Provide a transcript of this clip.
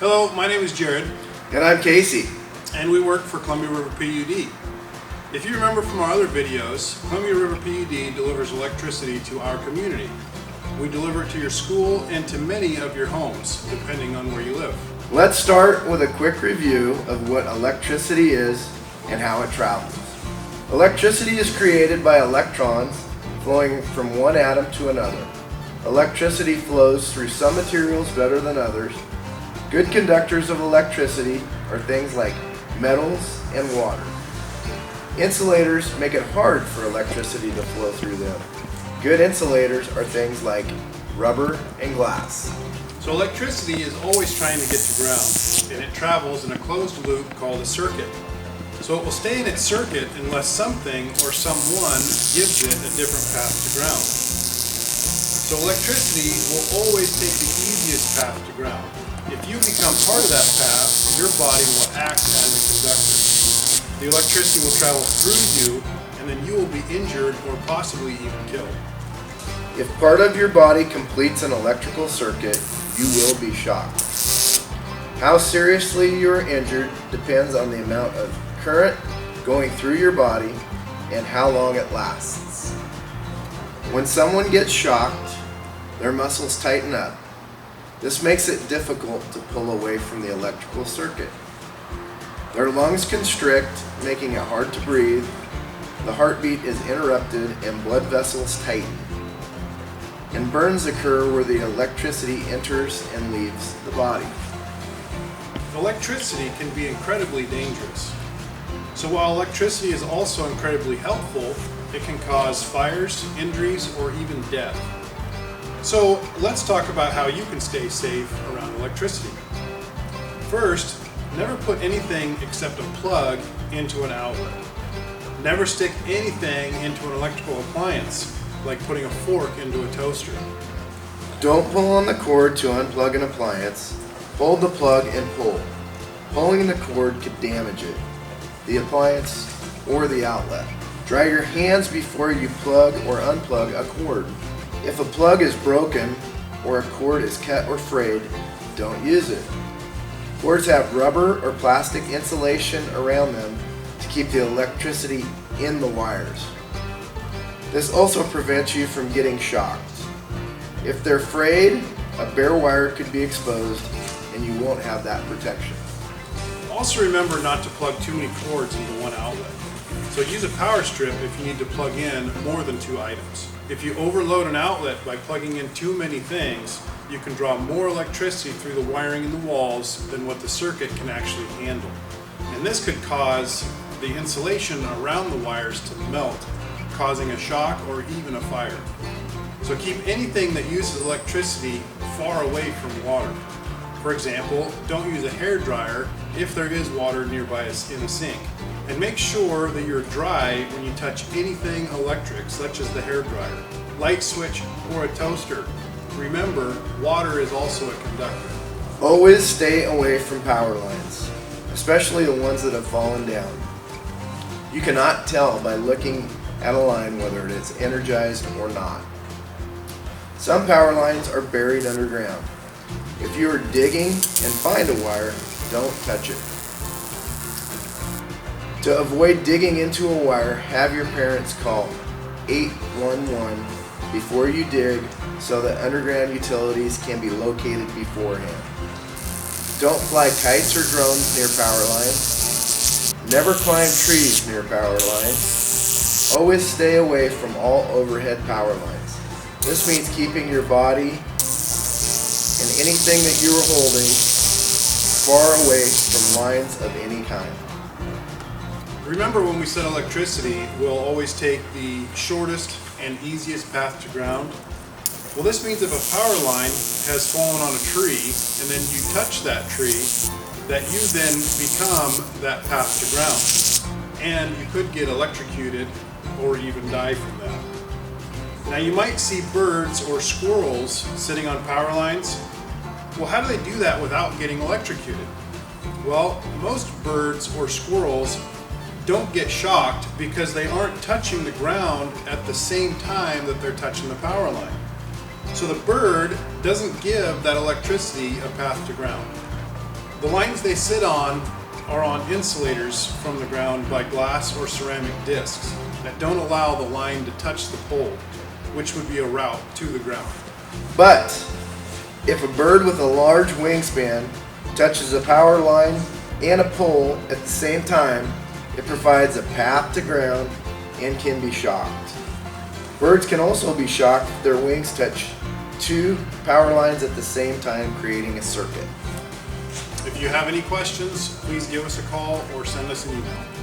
Hello, my name is Jared, And I'm Casey. and we work for Columbia River PUD. If you remember from our other videos, Columbia River PUD delivers electricity to our community. We deliver it to your school and to many of your homes, depending on where you live. Let's start with a quick review of what electricity is and how it travels. Electricity is created by electrons flowing from one atom to another. Electricity flows through some materials better than others. Good conductors of electricity are things like metals and water. Insulators make it hard for electricity to flow through them. Good insulators are things like rubber and glass. So electricity is always trying to get to ground, and it travels in a closed loop called a circuit. So it will stay in its circuit unless something or someone gives it a different path to ground. So electricity will always take the easiest path to ground. If you become part of that path, your body will act as a conductor. The electricity will travel through you, and then you will be injured or possibly even killed. If part of your body completes an electrical circuit, you will be shocked. How seriously you are injured depends on the amount of current going through your body and how long it lasts. When someone gets shocked, their muscles tighten up. This makes it difficult to pull away from the electrical circuit. Their lungs constrict, making it hard to breathe. The heartbeat is interrupted and blood vessels tighten. And burns occur where the electricity enters and leaves the body. Electricity can be incredibly dangerous. So while electricity is also incredibly helpful, it can cause fires, injuries, or even death. So let's talk about how you can stay safe around electricity. First, never put anything except a plug into an outlet. Never stick anything into an electrical appliance, like putting a fork into a toaster. Don't pull on the cord to unplug an appliance. Hold the plug and pull. Pulling the cord could damage it, the appliance, or the outlet. Dry your hands before you plug or unplug a cord. If a plug is broken or a cord is cut or frayed, don't use it. Cords have rubber or plastic insulation around them to keep the electricity in the wires. This also prevents you from getting shocked. If they're frayed, a bare wire could be exposed and you won't have that protection. Also remember not to plug too many cords into one outlet. So use a power strip if you need to plug in more than 2 items. If you overload an outlet by plugging in too many things, you can draw more electricity through the wiring in the walls than what the circuit can actually handle. And this could cause the insulation around the wires to melt, causing a shock or even a fire. So keep anything that uses electricity far away from water. For example, don't use a hair dryer if there is water nearby in a sink. And make sure that you're dry when you touch anything electric, such as the hair dryer, light switch, or a toaster. Remember, water is also a conductor. Always stay away from power lines, especially the ones that have fallen down. You cannot tell by looking at a line whether it is energized or not. Some power lines are buried underground. If you are digging and find a wire, don't touch it. To avoid digging into a wire, have your parents call 811 before you dig so that underground utilities can be located beforehand. Don't fly kites or drones near power lines. Never climb trees near power lines. Always stay away from all overhead power lines. This means keeping your body and anything that you are holding far away from lines of any kind. Remember, when we set electricity, we'll always take the shortest and easiest path to ground. Well, this means if a power line has fallen on a tree and then you touch that tree, that you then become that path to ground. And you could get electrocuted or even die from that. Now you might see birds or squirrels sitting on power lines. Well, how do they do that without getting electrocuted? Well, most birds or squirrels don't get shocked because they aren't touching the ground at the same time that they're touching the power line. So the bird doesn't give that electricity a path to ground. The lines they sit on are on insulators from the ground by glass or ceramic discs that don't allow the line to touch the pole, which would be a route to the ground. But if a bird with a large wingspan touches a power line and a pole at the same time, it provides a path to ground and can be shocked. Birds can also be shocked if their wings touch two power lines at the same time, creating a circuit. If you have any questions, please give us a call or send us an email.